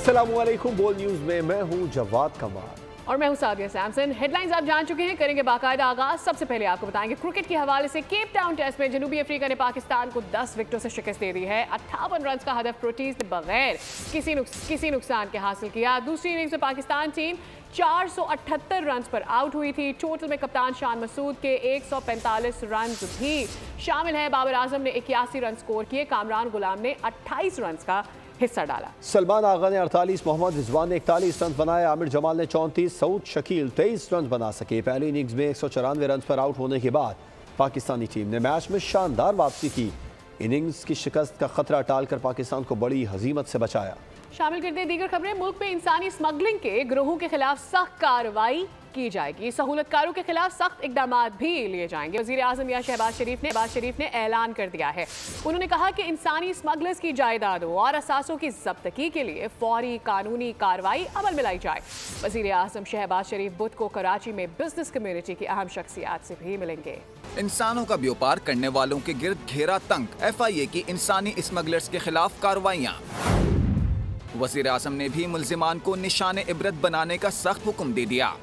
अस्सलामुअलैकुम। बोल न्यूज में मैं हूं जवाद कमाल और मैं हूं सादिया सैमसन। हेडलाइंस आप जान चुके हैं, करेंगे बाकायदा आगाज। सबसे पहले आपको बताएंगे क्रिकेट के हवाले से केप टाउन टेस्ट में जनूबी अफ्रीका ने पाकिस्तान को 10 विकेटों से शिकस्त दे दी है। 58 रन का हदफ प्रोटीज ने बगैर किसी नुकसान के हासिल किया। दूसरी इनिंग्स में पाकिस्तान टीम 478 रन पर आउट हुई थी। टोटल में कप्तान शान मसूद के 145 रन भी शामिल हैं। बाबर आजम ने 81 रन स्कोर किए। कामरान गुलाम ने 28 रन का हिस्सा डाला। सलमान आगा ने 48, मोहम्मद रिजवान ने 41 रन बनाए। आमिर जमाल ने 34, सऊद शकील 23 रन बना सके। पहली इनिंग्स में 194 रन पर आउट होने के बाद पाकिस्तानी टीम ने मैच में शानदार वापसी की। इनिंग्स की शिकस्त का खतरा टालकर पाकिस्तान को बड़ी हजीमत से बचाया। शामिल करते हैं दीगर खबरें। मुल्क में इंसानी स्मगलिंग के गिरोहों के खिलाफ सख्त कार्रवाई की जाएगी। सहूलतकारों के खिलाफ सख्त इकदाम भी लिए जाएंगे। वजीर आजम या शहबाज शरीफ ने ऐलान कर दिया है। उन्होंने कहा कि इंसानी स्मगलर्स की जायदादों और असासों की जब्तगी के लिए फौरी कानूनी कार्रवाई अमल में लाई जाए। वजीर आजम शहबाज शरीफ बुध को कराची में बिजनेस कम्युनिटी की अहम शख्सियात से भी मिलेंगे। इंसानों का व्यापार करने वालों के गिर्द घेरा तंग। FIA की इंसानी स्मगलर्स के खिलाफ कार्रवाइयाँ। वजीर आजम ने भी मुल्जिमान को निशाने इबरत बनाने का सख्त हुक्म दे दिया।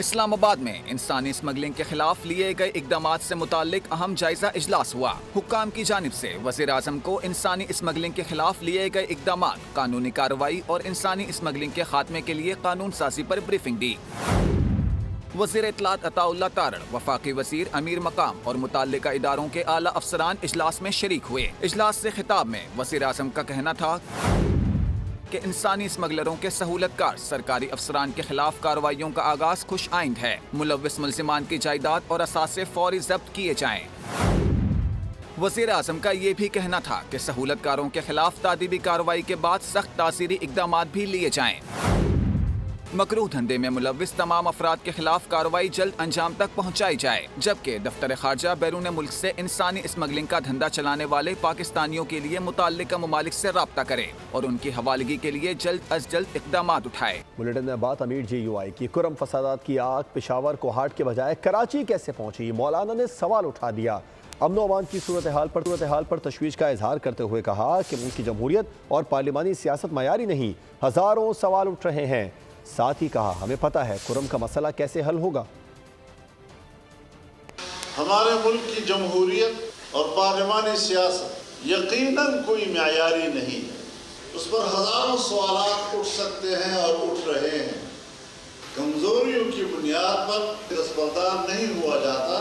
इस्लामाबाद में इंसानी स्मगलिंग के खिलाफ लिए गए इकदामात से मुताल्लिक अहम जायजा इजलास हुआ। हुक्काम की जानिब से वजीर आजम को इंसानी स्मगलिंग के खिलाफ लिए गए इकदामात, कानूनी कार्रवाई और इंसानी स्मगलिंग के खात्मे के लिए कानून साजी पर ब्रीफिंग दी। वज़ीर इत्तलात अताउल्लाह तारड़, वफाकी वज़ीर अमीर मकाम और मुताल्लिका इदारों के आला अफसरान इजलास में शरीक हुए। इजलास से खिताब में वज़ीर आज़म का कहना था कि इंसानी स्मगलरों के सहूलतकार सरकारी अफसरान के खिलाफ कार्रवाइयों का आगाज खुश आइंद है। मुलव्विस मुल्जिमान की जायदाद और असासे फौरी जब्त किए जाएं। वज़ीर आज़म का ये भी कहना था कि सहूलतकारों के खिलाफ तादीबी कार्रवाई के बाद सख्त तासीरी इकदामात भी लिए जाएं। मकरूह धंधे में मुलव्विस तमाम अफराद के खिलाफ कार्रवाई जल्द अंजाम तक पहुँचाई जाए, जबकि दफ्तर खारजा बैरून मुल्क से इंसानी स्मगलिंग का धंधा चलाने वाले पाकिस्तानियों के लिए मुताल्लिका ममालिक से राब्ता करे और उनकी हवालगी के लिए जल्द अज जल्द इक़दामात उठाए। बुलेटिन में बात अमीर GUI की। कुरम फसादात की आग पेशावर को हाट के बजाय कराची कैसे पहुँची? मौलाना ने सवाल उठा दिया। अमन व अमान की सूरत हाल पर तशवीश का इजहार करते हुए कहा कि मुल्क की जमहूरियत और पार्लिमानी सियासत मयारी नहीं, हज़ारों सवाल उठ रहे हैं। साथ ही कहा हमें पता है कुरम का मसला कैसे हल होगा। हमारे मुल्क की जमहूरियत और पार्लिमानी सियासत यकीनन कोई मयारी नहीं है। उस पर हजारों सवाल उठ सकते हैं और उठ रहे हैं। कमजोरियों की बुनियाद पर दस्तबरदार नहीं हुआ जाता,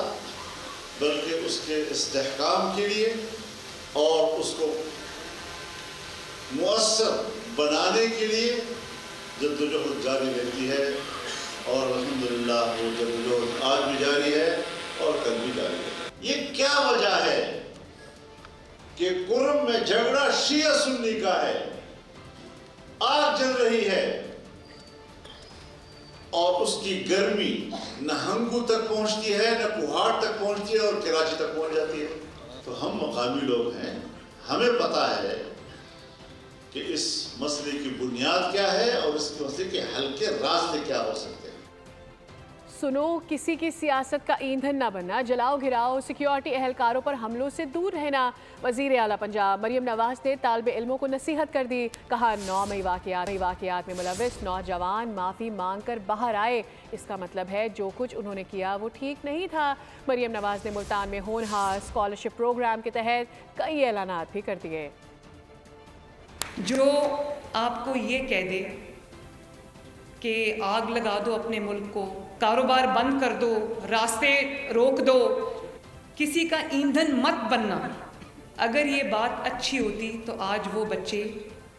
बल्कि उसके इस्तेहकाम के लिए और उसको मुअस्सर बनाने के लिए जद्दोजहद जारी रहती है। और अल्हम्दुलिल्लाह वो जद्दोजहद आज भी जारी है और कल भी जारी है। ये क्या वजह है कि कुरम में झगड़ा शिया सुन्नी का है, आग जल रही है और उसकी गर्मी न हंगू तक पहुंचती है, न कुहाड़ तक पहुंचती है और कराची तक पहुंच जाती है। तो हम मकामी लोग हैं, हमें पता है कि इस मसले की बुनियाद क्या है और इस मसले के हल के रास्ते क्या हो सकते हैं। सुनो, किसी की सियासत का ईंधन न बनना, जलाओ घिराओ, सिक्योरिटी एहलकारों पर हमलों से दूर रहना। वजीर आला पंजाब मरियम नवाज ने तालिब इल्मों को नसीहत कर दी। कहा 9 मई वाक़यात में मुलव्विस नौजवान माफ़ी मांग कर बाहर आए। इसका मतलब है जो कुछ उन्होंने किया वो ठीक नहीं था। मरियम नवाज ने मुल्तान में होनहार स्कॉलरशिप प्रोग्राम के तहत कई ऐलानात भी कर दिए। जो आपको ये कह दे कि आग लगा दो अपने मुल्क को, कारोबार बंद कर दो, रास्ते रोक दो, किसी का ईंधन मत बनना, अगर ये बात अच्छी होती तो आज वो बच्चे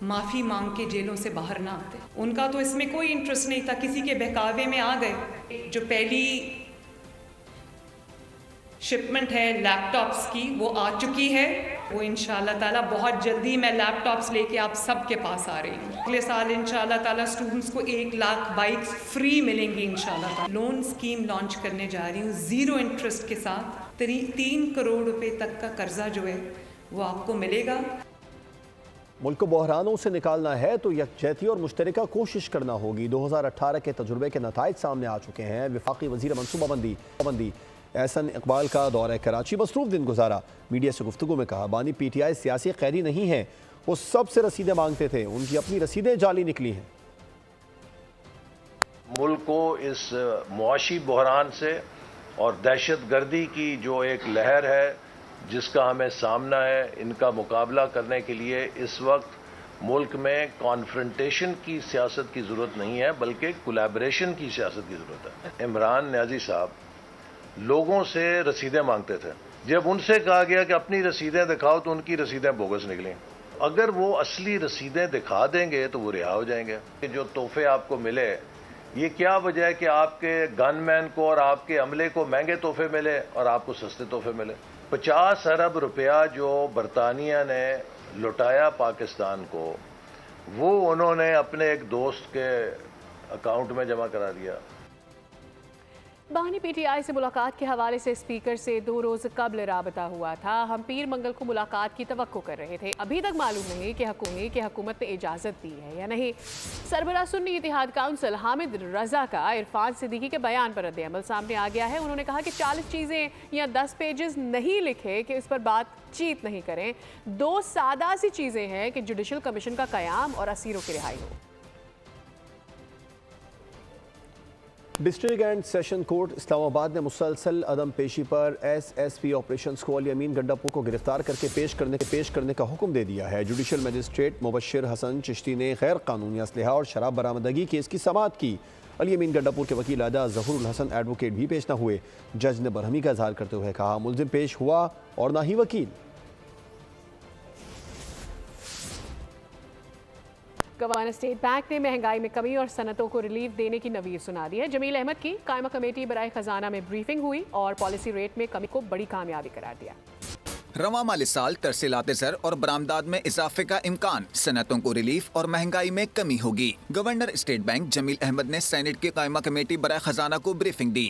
माफ़ी मांग के जेलों से बाहर ना आते। उनका तो इसमें कोई इंटरेस्ट नहीं था, किसी के बहकावे में आ गए। जो पहली शिपमेंट है लैपटॉप्स की वो आ चुकी है। वो इंशाल्लाह ताला बहुत जल्दी मैं लैपटॉप्स लेके आप सबके पास आ रही हूँ। अगले साल इंशाल्लाह ताला स्टूडेंट्स को 1 लाख बाइक्स फ्री मिलेंगी इंशाल्लाह ताला। लोन स्कीम लॉन्च करने जा रही हूँ 0 इंटरेस्ट के साथ। 3 करोड़ रुपए तक का कर्जा जो है वो आपको मिलेगा। मुल्क को बहरानों से निकालना है तो यकजहती और मुश्तरका कोशिश करना होगी। 2018 के तजुर्बे के नताइज सामने आ चुके हैं। वफाकी वजीर मनसूबाबंदी एहसन इकबाल का दौरा कराची मसरूफ दिन गुजारा। मीडिया से गुफ्तगू में कहा, बानी PTI सियासी कैदी नहीं है, वो सबसे रसीदें मांगते थे, उनकी अपनी रसीदें जाली निकली हैं। मुल्क को इस मुआशी बहरान से और दहशत गर्दी की जो एक लहर है जिसका हमें सामना है, इनका मुकाबला करने के लिए इस वक्त मुल्क में कॉन्फ्रंटेशन की सियासत की ज़रूरत नहीं है, बल्कि कोलैबोरेशन की सियासत की ज़रूरत है। इमरान न्याजी साहब लोगों से रसीदें मांगते थे, जब उनसे कहा गया कि अपनी रसीदें दिखाओ तो उनकी रसीदें बोगस निकली। अगर वो असली रसीदें दिखा देंगे तो वो रिहा हो जाएंगे। जो तोहफे आपको मिले, ये क्या वजह है कि आपके गनमैन को और आपके अमले को महंगे तोहफे मिले और आपको सस्ते तोहफे मिले? 50 अरब रुपया जो बरतानिया ने लुटाया पाकिस्तान को, वो उन्होंने अपने एक दोस्त के अकाउंट में जमा करा दिया। बानी PTI से मुलाकात के हवाले से स्पीकर से 2 रोज़ कबल राबता हुआ था। हम पीर मंगल को मुलाकात की तवक्को कर रहे थे। अभी तक मालूम नहीं कि हुकूमत ने इजाज़त दी है या नहीं। सरबराह सुन्नी इत्तेहाद काउंसिल हामिद रजा का इरफान सिद्दीकी के बयान पर रद्द-ए-अमल सामने आ गया है। उन्होंने कहा कि 40 चीज़ें या 10 पेजेस नहीं लिखे कि इस पर बातचीत नहीं करें। 2 सादा सी चीज़ें हैं कि जुडिशल कमीशन का क़याम और असीरों की रिहाई हो। District and session court Islamabad ने मुसलसल अदम पेशी पर SSP ऑपरेशंस को अली अमीन गंडापुर को गिरफ्तार करके पेश करने का हुक्म दे दिया है। जुडिशल मजिस्ट्रेट मुबश्शिर हसन चिश्ती ने गैर कानूनी असलहा और शराब बरामदगी केस की समाअत की। अली अमीन गंडापुर के वकील अदा ज़हूरुल हसन एडवोकेट भी पेश न हुए। जज ने बरहमी का इजहार करते हुए कहा, मुलजिम पेश हुआ और ना ही वकील। गवर्नर स्टेट बैंक ने महंगाई में कमी और सनतों को रिलीफ देने की नवीर सुना दी है। जमील अहमद की कायमा कमेटी बराए खजाना में ब्रीफिंग हुई और पॉलिसी रेट में कमी को बड़ी कामयाबी करार दिया। रवा माली साल तरसीलात ज़र और बरामदाद में इजाफे का इम्कान, सनतों को रिलीफ और महंगाई में कमी होगी। गवर्नर स्टेट बैंक जमील अहमद ने सेनेट की कायमा कमेटी बराए खजाना को ब्रीफिंग दी।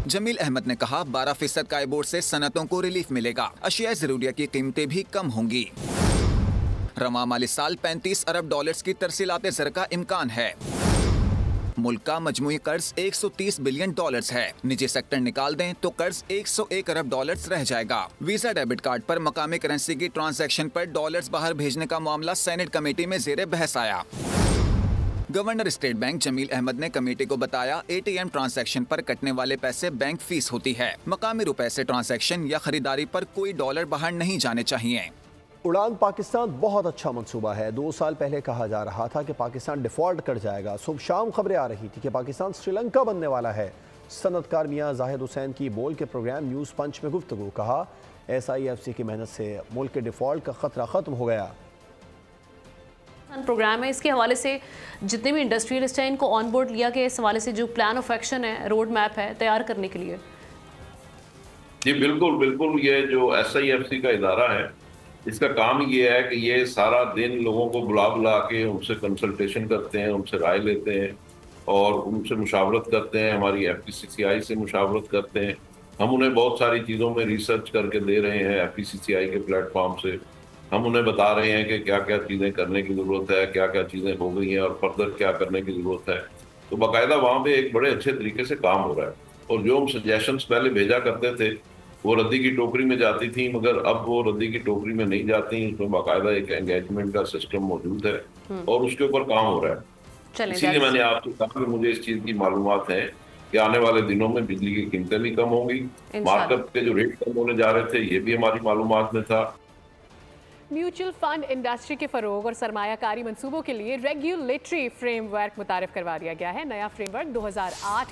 जमील अहमद ने कहा, 12% का बोर्ड से सनतों को रिलीफ मिलेगा, अशिया ज़रूरिया की कीमतें भी कम होंगी। रवा माली साल 35 अरब डॉलर्स की तरसीलात ज़र का इम्कान है। मुल्क का मजमूई कर्ज 130 बिलियन डॉलर्स है। निजी सेक्टर निकाल दें तो कर्ज 101 अरब डॉलर्स रह जाएगा। वीजा डेबिट कार्ड पर मकामी करेंसी की ट्रांजैक्शन पर डॉलर्स बाहर भेजने का मामला सेनेट कमेटी में जेरे बहस आया। गवर्नर स्टेट बैंक जमील अहमद ने कमेटी को बताया, ATM ट्रांजैक्शन पर कटने वाले पैसे बैंक फीस होती है। मकामी रुपए से ट्रांजैक्शन या खरीदारी पर कोई डॉलर बाहर नहीं जाने चाहिए। उड़ान पाकिस्तान बहुत अच्छा मंसूबा है। 2 साल पहले कहा जा रहा था कि पाकिस्तान डिफॉल्ट कर जाएगा। सुबह शाम खबरें आ रही थी कि पाकिस्तान श्रीलंका बनने वाला है। सनतकार मियां जाहिद हुसैन की बोल के प्रोग्राम न्यूज़ पंच में गुफ्तगू, कहा SIFC की मेहनत से मुल्क के डिफॉल्ट का खतरा खत्म हो गया। प्रोग्राम है, इसके हवाले से जितने भी इंडस्ट्रियलिस्ट हैं इनको ऑन बोर्ड लिया गया। इस हवाले से जो प्लान ऑफ एक्शन है, रोड मैप है तैयार करने के लिए। जी बिल्कुल बिल्कुल, ये जो SIFC का इदारा है, इसका काम ये है कि ये सारा दिन लोगों को बुला के उनसे कंसल्टेशन करते हैं, उनसे राय लेते हैं और उनसे मुशावरत करते हैं। हमारी FPCCI से मुशावरत करते हैं। हम उन्हें बहुत सारी चीज़ों में रिसर्च करके दे रहे हैं। FPCCI के प्लेटफॉर्म से हम उन्हें बता रहे हैं कि क्या क्या चीज़ें करने की ज़रूरत है, क्या क्या चीज़ें हो गई हैं और फर्दर क्या करने की ज़रूरत है। तो बाकायदा वहाँ पे एक बड़े अच्छे तरीके से काम हो रहा है। और जो हम सजेशंस पहले भेजा करते थे वो रद्दी की टोकरी में जाती थी, मगर अब वो रद्दी की टोकरी में नहीं जाती। उसमें बाकायदा एक एंगेजमेंट का सिस्टम मौजूद है और उसके ऊपर काम हो रहा है। इसीलिए मैंने आपसे कहा कि मुझे इस चीज़ की मालूमात है कि आने वाले दिनों में बिजली की कीमतें भी कम होंगी। मार्केट के जो रेट कम होने जा रहे थे, ये भी हमारी मालूमात में था। म्यूचुअल फंड इंडस्ट्री के फरोग और सरमायाकारी मंसूबों के लिए रेगुलेटरी फ्रेमवर्क मुतारिफ करवा दिया गया है। नया फ्रेमवर्क 2008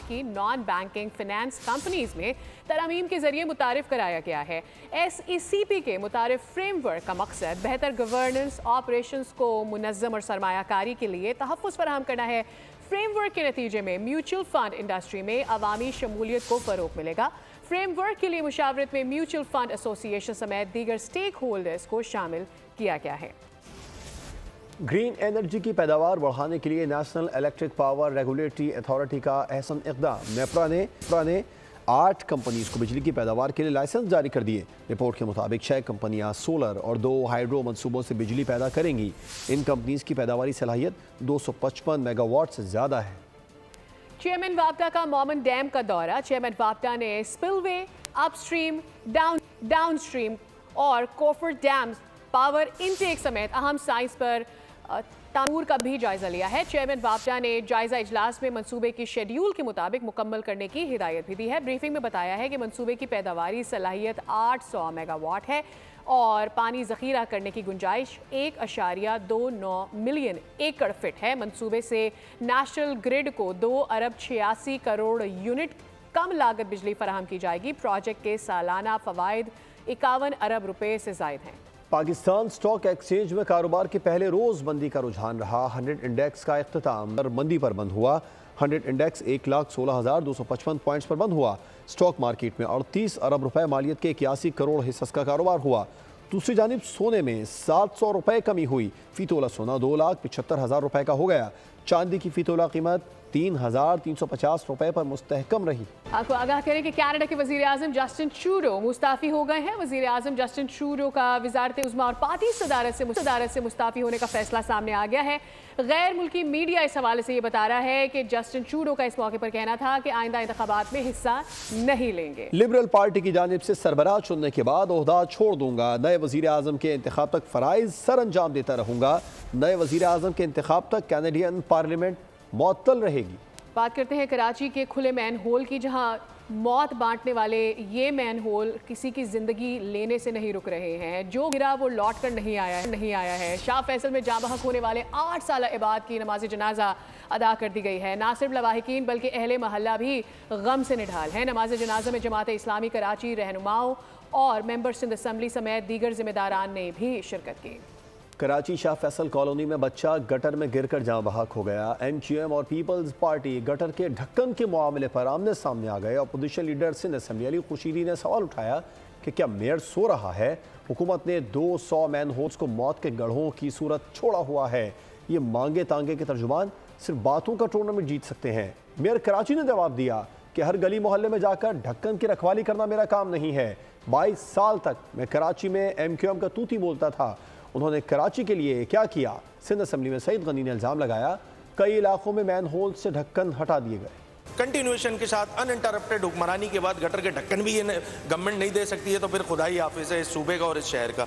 की नॉन बैंकिंग फाइनेंस कंपनीज में तरमीम के जरिए मुतारिफ कराया गया है। SECP के मुतारिफ फ्रेमवर्क का मकसद बेहतर गवर्नेंस, ऑपरेशंस को मुनज़्ज़म और सरमायाकारी के लिए तहफ़्फ़ुज़ फराहम करना है। फ्रेमवर्क के नतीजे में म्यूचुअल फंड इंडस्ट्री में अवामी शमूलियत को फ़रोग़ मिलेगा। फ्रेमवर्क के लिए मुशावरत में म्यूचुअल फंड एसोसिएशन समेत दीगर स्टेक होल्डर्स को शामिल किया गया है। ग्रीन एनर्जी की पैदावार बढ़ाने के लिए national electric power regulatory authority का अहसन इक़दाम। नेपरा ने 8 कंपनीज को बिजली की पैदावार के लिए लाइसेंस जारी कर दिए। रिपोर्ट के मुताबिक 6 कंपनियां सोलर और 2 हाइड्रो मंसूबों से बिजली पैदा करेंगी। इन कंपनीज की पैदावारी सलाहियत 255 मेगावाट से ज़्यादा है। चेयरमैन वापटा का मोमन डैम का दौरा। चेयरमैन वापटा ने स्पिलवे, अपस्ट्रीम, डाउनस्ट्रीम और कोफर डैम पावर इनटेक समेत अहम साइट्स पर तामीर का भी जायजा लिया है। चेयरमैन वापटा ने जायजा इजलास में मंसूबे की शेड्यूल के मुताबिक मुकम्मल करने की हिदायत भी दी है। ब्रीफिंग में बताया है कि मंसूबे की पैदावारी सलाहियत 800 मेगावाट है और पानी जखीरा करने की गुंजाइश 1.29 मिलियन एकड़ फिट है। मंसूबे से नेशनल ग्रिड को 2 अरब 86 करोड़ यूनिट कम लागत बिजली फराहम की जाएगी। प्रोजेक्ट के सालाना फवायद 51 अरब रुपए से जायद हैं। पाकिस्तान स्टॉक एक्सचेंज में कारोबार के पहले रोज मंदी का रुझान रहा। 100 इंडेक्स का इख्तिताम मंदी पर बंद हुआ। 100 इंडेक्स 1,16,255 पॉइंट्स पर बंद हुआ। स्टॉक मार्केट में 38 अरब रुपए मालियत के 81 करोड़ हिस्स का कारोबार हुआ। दूसरी जानिब सोने में 700 रुपए कमी हुई। फी तोला सोना 2,75,000 रुपए का हो गया। चांदी की फी तोला कीमत 3,350 रुपए पर मुस्तहकम रही। आपको आगाह करें कि कनाडा के वजीर आजम जस्टिन ट्रूडो मुस्ताफी हो गए हैं। वजीर आजम जस्टिन ट्रूडो का वजारत उज़्मा और पार्टी सदारत से मुस्ताफी होने का फैसला सामने आ गया है। गैर मुल्की मीडिया इस हवाले से ये बता रहा है कि जस्टिन ट्रूडो का इस मौके पर कहना था कि आइंदा इंतखाबात में हिस्सा नहीं लेंगे। लिबरल पार्टी की जानिब से सरबराह चुनने के बाद ओहदा छोड़ दूंगा। नए वजीर आजम के इंतखाब तक फराइज सर अंजाम देता रहूंगा। नए वजीर आजम के इंतखाब तक कैनेडियन पार्लियामेंट मुअत्तल रहेगी। बात करते हैं कराची के खुले मैन होल की, जहां मौत बांटने वाले ये मैन होल किसी की जिंदगी लेने से नहीं रुक रहे हैं। जो गिरा वो लौट कर नहीं आया है। शाह फैसल में जाँ बहक होने वाले 8 साल इबाद की नमाज जनाजा अदा कर दी गई है। ना सिर्फ लवाहिकीन बल्कि अहले महल्ला भी गम से निढाल है। नमाज जनाजा में जमात इस्लामी कराची, रहनुमाओं और मेंबर सिंध असम्बली समेत दीगर जिम्मेदारान ने भी शिरकत की। कराची शाह फैसल कॉलोनी में बच्चा गटर में गिरकर जाँ बहक हो गया। MQM और पीपल्स पार्टी गटर के ढक्कन के मामले पर आमने सामने आ गए। Opposition leader Sindh assembly Ali Khurshidi ने सवाल उठाया कि क्या मेयर सो रहा है? हुकूमत ने 200 मैन होल्स को मौत के गढ़ों की सूरत छोड़ा हुआ है। ये मांगे तांगे के तर्जुमान सिर्फ बातों का टूर्नामेंट जीत सकते हैं। मेयर कराची ने जवाब दिया कि हर गली मोहल्ले में जाकर ढक्कन की रखवाली करना मेरा काम नहीं है। 22 साल तक मैं कराची में MQM का तूती बोलता था। उन्होंने कराची के लिए क्या किया? सिंध असेंबली में सईद गनी ने इल्जाम लगाया कई इलाकों में मैन होल से ढक्कन हटा दिए गए। कंटिन्यूएशन के साथ अनइंटरप्टेड हुक्मरानी के बाद गटर के ढक्कन भी ये गवर्नमेंट नहीं दे सकती है, तो फिर खुदा ही हाफिज है इस सूबे का और इस शहर का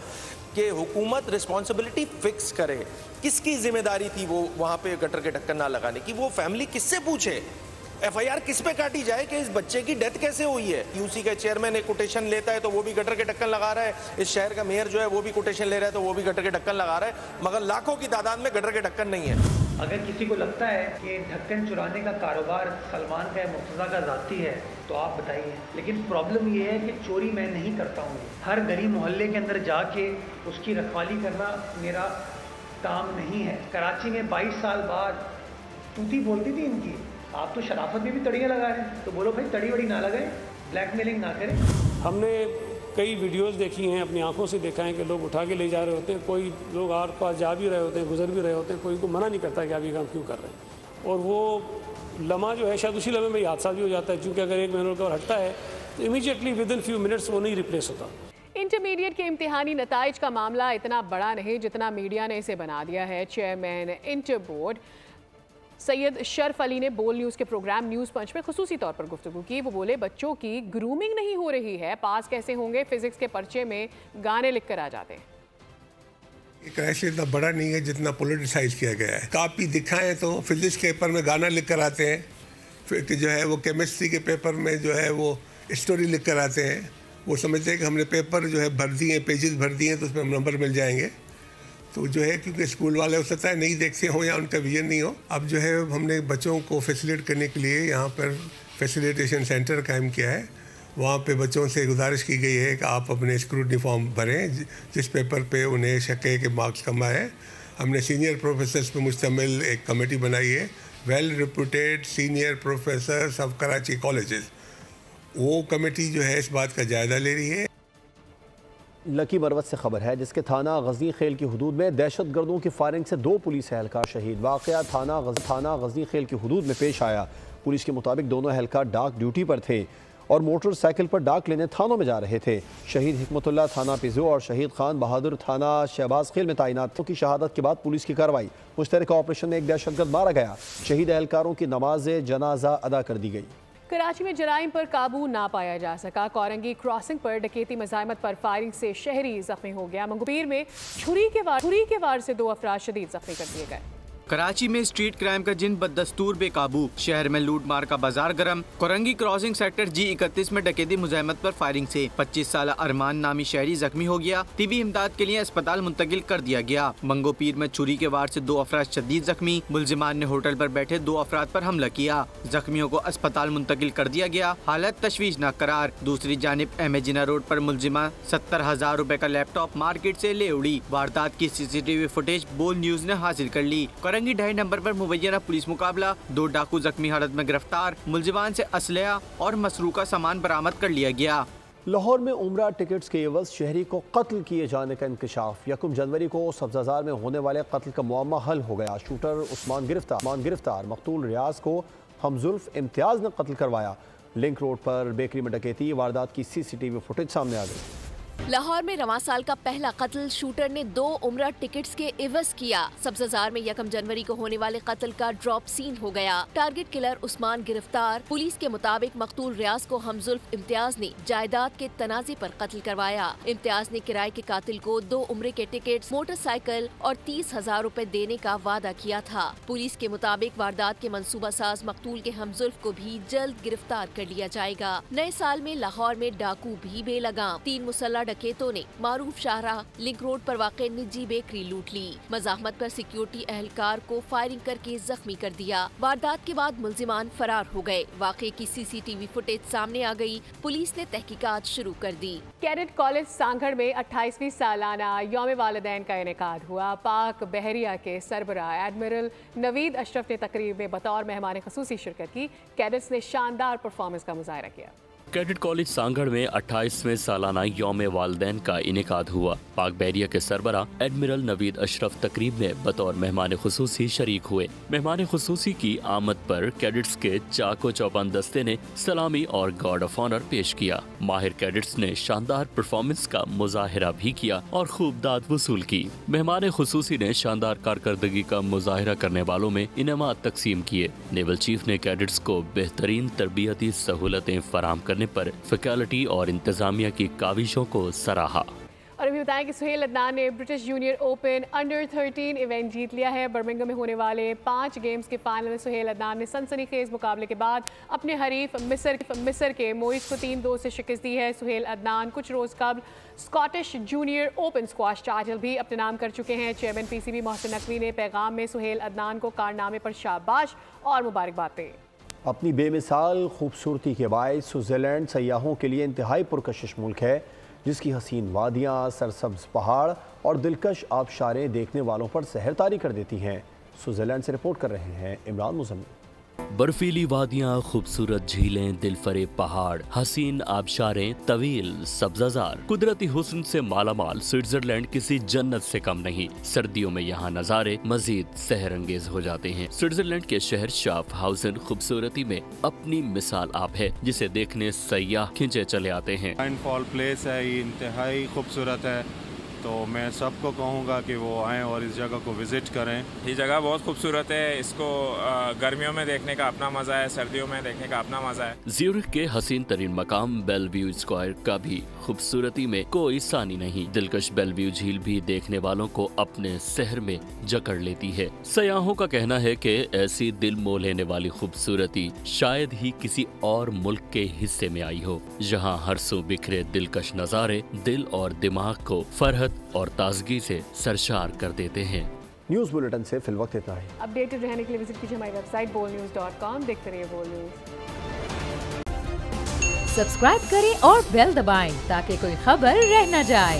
कि हुकूमत रिस्पॉन्सिबिलिटी फिक्स करे। किसकी जिम्मेदारी थी वो वहाँ पे गटर के ढक्कन ना लगाने की? वो फैमिली किससे पूछे? FIR किस पे काटी जाए कि इस बच्चे की डेथ कैसे हुई है? UC का चेयरमैन एक कोटेशन लेता है तो वो भी गटर के ढक्कन लगा रहा है। इस शहर का मेयर जो है वो भी कोटेशन ले रहा है तो वो भी गटर के ढक्कन लगा रहा है, मगर लाखों की तादाद में गटर के ढक्कन नहीं है। अगर किसी को लगता है कि ढक्कन चुराने का कारोबार सलमान का मुर्तज़ा का ज़ाती है तो आप बताइए, लेकिन प्रॉब्लम ये है कि चोरी मैं नहीं करता हूँ। हर गली मोहल्ले के अंदर जाके उसकी रखवाली करना मेरा काम नहीं है। कराची में 22 साल बाद तूती बोलती थी इनकी, आप तो शराफत में भी तड़ियाँ लगा रहे हैं, तो बोलो भाई तड़ी वड़ी ना लगाएं, ब्लैकमेलिंग ना करें। हमने कई वीडियोस देखी हैं, अपनी आंखों से देखा है कि लोग उठा के ले जा रहे होते हैं। कोई लोग आर पास जा भी रहे होते हैं, गुजर भी रहे होते हैं, कोई को मना नहीं करता कि आप ये काम क्यों कर रहे हैं। और वो लम्हा जो है शायद उसी लम्हे में हादसा भी हो जाता है, क्योंकि अगर एक मैन होल कवर हटता है तो immediately with in few minutes वो नहीं रिप्लेस होता। इंटरमीडिएट के इम्तिहानी नताइज का मामला इतना बड़ा नहीं जितना मीडिया ने इसे बना दिया है। Chairman inter board Syed Sharf Ali ने बोल न्यूज़ के प्रोग्राम न्यूज़ पंच में खुसूसी तौर पर गुफ्तगू की। वो बोले बच्चों की ग्रूमिंग नहीं हो रही है, पास कैसे होंगे? फिजिक्स के पर्चे में गाने लिख कर आ जाते हैं। क्राइसिस इतना बड़ा नहीं है जितना पोलिटिसाइज किया गया है। कापी दिखाएं तो फिजिक्स के पेपर में गाना लिख कर आते हैं, फिर जो है वो केमिस्ट्री के पेपर में जो है वो स्टोरी लिख कर आते हैं। वो समझते हैं कि हमने पेपर जो है भर दिए, पेजेस भर दिए तो उसमें नंबर मिल जाएंगे। तो जो है क्योंकि स्कूल वाले हो सकता है नहीं देखते हो या उनका विजन नहीं हो। अब जो है हमने बच्चों को फैसिलिटेट करने के लिए यहाँ पर फैसिलिटेशन सेंटर कायम किया है। वहाँ पे बच्चों से गुजारिश की गई है कि आप अपने स्क्रूटनी फॉर्म भरें जिस पेपर पे उन्हें शक है कि मार्क्स कम आए। हमने सीनियर प्रोफेसर्स पे मुश्तमिल एक कमेटी बनाई है, well reputed senior professors of Karachi colleges. वो कमेटी जो है इस बात का जायज़ा ले रही है। लकी मरवत से खबर है जिसके थाना गजनी खेल की हदूद में दहशत गर्दों की फायरिंग से 2 पुलिस एहलकार शहीद। वाक़या थाना गजनी खेल की हदूद में पेश आया। पुलिस के मुताबिक दोनों एहलकार डाक ड्यूटी पर थे और मोटरसाइकिल पर डाक लेने थानों में जा रहे थे। शहीद हिकमतुल्लाह थाना पिजो और शहीद खान बहादुर थाना शहबाज खेल में तैनात की शहादत के बाद पुलिस की कार्रवाई। मुश्तरका ऑपरेशन में एक दहशतगर्द मारा गया। शहीद एहलकारों की नमाज जनाजा अदा कर दी गई। कराची में जराइम पर काबू ना पाया जा सका। कोरंगी क्रॉसिंग पर डकैती मज़ाहमत पर फायरिंग से शहरी जख्मी हो गया। मंगोपीर में छुरी के वार से 2 अफराद शदीद जख्मी कर दिए गए। कराची में स्ट्रीट क्राइम का जिन बदस्तूर बेकाबू। शहर में लूट मार का बाजार गरम। कोरंगी क्रॉसिंग सेक्टर G31 में डकैती मुज़ाहमत पर फायरिंग से 25 साल अरमान नामी शहरी जख्मी हो गया। तिबी इमदाद के लिए अस्पताल मुंतकिल कर दिया गया। मंगोपीर में छुरी के वार से 2 अफराद शदीद जख्मी। मुलजिमान ने होटल पर बैठे 2 अफराद पर हमला किया। जख्मियों को अस्पताल मुंतकिल कर दिया गया। हालत तशवीशनाक करार। दूसरी जानिब अहमदजिना रोड पर मुलजिमा 70,000 रुपए का लैपटॉप मार्केट से ले उड़ी। वारदात की CCTV फुटेज बोल न्यूज ने हासिल कर ली। कोरंगी 2.5 नंबर पर मुबैना पुलिस मुकाबला। 2 डाकू जख्मी हालत में गिरफ्तार। मुलजिमान से असलहा और मसरूका सामान बरामद कर लिया गया। लाहौर में उम्रा टिकट्स के एवज शहरी को कत्ल किए जाने का इंकशाफ। 1 जनवरी को सब्जाजार में होने वाले कत्ल का मुअम्मा हल हो गया। शूटर उस्मान गिरफ्तार। मकतूल रियाज को हमजुल्फ इम्तियाज ने कत्ल करवाया। लिंक रोड पर बेकरी में डकैती वारदात की CCTV फुटेज सामने आ गई। लाहौर में रवां साल का पहला कत्ल शूटर ने 2 उम्रा टिकट्स के एवज किया। सब्जाजार में 1 जनवरी को होने वाले कत्ल का ड्रॉप सीन हो गया। टारगेट किलर उस्मान गिरफ्तार। पुलिस के मुताबिक मकतूल रियाज को हमजुल्फ इम्तियाज ने जायदाद के तनाजे पर कत्ल करवाया। इम्तियाज ने किराए के कातिल को 2 उम्रे के टिकट्स, मोटरसाइकिल और 30,000 रुपए देने का वादा किया था। पुलिस के मुताबिक वारदात के मंसूबा साज मकतूल के हमजुल्फ को भी जल्द गिरफ्तार कर लिया जाएगा। नए साल में लाहौर में डाकू भी बेलगाम। 3 मुसल्ला डकैतों ने मारूफ शाहराह लिंक रोड पर वाक़ निजी बेकरी लूट ली। मज़ाहमत पर सिक्योरिटी एहलकार को फायरिंग करके जख्मी कर दिया। वारदात के बाद मुलजिमान फरार हो गए। वाक़े की CCTV फुटेज सामने आ गई। पुलिस ने तहकीकात शुरू कर दी। कैडेट कॉलेज सांगड़ में 28वीं सालाना यौम वालिदैन का इनेकाद हुआ। पाक बहरिया के सरबराह एडमिरल नवीद अशरफ ने तकरीब में बतौर मेहमान ख़ुसूसी शिरकत की। कैडेट्स ने शानदार परफॉर्मेंस का मुजाहरा किया। कैडेट कॉलेज सांगड़ में 28वें सालाना यौम वालिदैन का इनेकाद हुआ। पाक बहरिया के सरबराह एडमिरल नवीद अशरफ तकरीब में बतौर मेहमान खुसूसी शरीक हुए। मेहमान खुसूसी की आमद पर कैडेट्स के चाको चौबंद दस्ते ने सलामी और गार्ड ऑफ ऑनर पेश किया। माहिर कैडेट्स ने शानदार परफॉर्मेंस का मुजाहिरा भी किया और खूब दाद वसूल की। मेहमान खुसूसी ने शानदार कारकर्दगी का मुजाहिरा करने वालों में इनामात तकसीम किए। नेवल चीफ ने कैडेट्स को बेहतरीन तरबियती सहूलतें फराहम करने पर फैकल्टी और इंतजामिया की काविशों को सराहा। और अभी बताएं कि सुहेल अदनान ने British junior open under 13 event जीत लिया है। बर्मिंघम में होने वाले 5 गेम्स के फाइनल में सुहेल अदनान ने सनसनीखेज मुकाबले के बाद अपने हरीफ मिस्र के मोइस को 3-2 से शिकस्त दी है। सुहेल अदनान कुछ रोज कबल Scottish junior open squash title भी अपने नाम कर चुके हैं। चेयरमैन PCB मोहसिन नकवी ने पैगाम में सुहेल अदनान को कारनामे पर शाबाश और मुबारकबाद दी। अपनी बेमिसाल खूबसूरती के बायस स्विट्ज़रलैंड सयाहों के लिए इंतहाई पुरकशिश मुल्क है, जिसकी हसीन वादियाँ, सरसब्ज पहाड़ और दिलकश आबशारें देखने वालों पर सहरतारी कर देती हैं। स्विट्ज़रलैंड से रिपोर्ट कर रहे हैं इमरान मुज़म्मिल। बर्फीली वादियाँ, खूबसूरत झीलें, दिलफरेब पहाड़, हसीन आबशारें, तवील सब्ज़ाज़ार, कुदरती हुस्न से मालामाल स्विट्जरलैंड किसी जन्नत से कम नहीं। सर्दियों में यहाँ नज़ारे मजीद सहरंगेज हो जाते हैं। स्विट्जरलैंड के शहर शाफहाउज़न खूबसूरती में अपनी मिसाल आप है, जिसे देखने सयाह खिंचे चले आते हैं। रेनफॉल प्लेस है, ये इंतहाई खूबसूरत है, तो मैं सबको कहूँगा कि वो आएँ और इस जगह को विज़िट करें। ये जगह बहुत खूबसूरत है। इसको गर्मियों में देखने का अपना मज़ा है, सर्दियों में देखने का अपना मज़ा है। ज़्यूरिख के हसीन तरीन मकाम बेलव्यू स्क्वायर का भी खूबसूरती में कोई सानी नहीं। दिलकश बेलव्यू झील भी देखने वालों को अपने शहर में जकड़ लेती है। सयाहों का कहना है कि ऐसी दिल मोह लेने वाली खूबसूरती शायद ही किसी और मुल्क के हिस्से में आई हो, जहाँ हर सू बिखरे दिलकश नज़ारे दिल और दिमाग को फरहत और ताजगी से सरशार कर देते हैं। न्यूज़ बुलेटिन से फिल वक्त इतना ही। अपडेटेड रहने के लिए विजिट कीजिए हमारी वेबसाइट bolnews.com। देखते रहिए बोल न्यूज़। सब्सक्राइब करें और बेल दबाएं ताकि कोई खबर रह न जाए।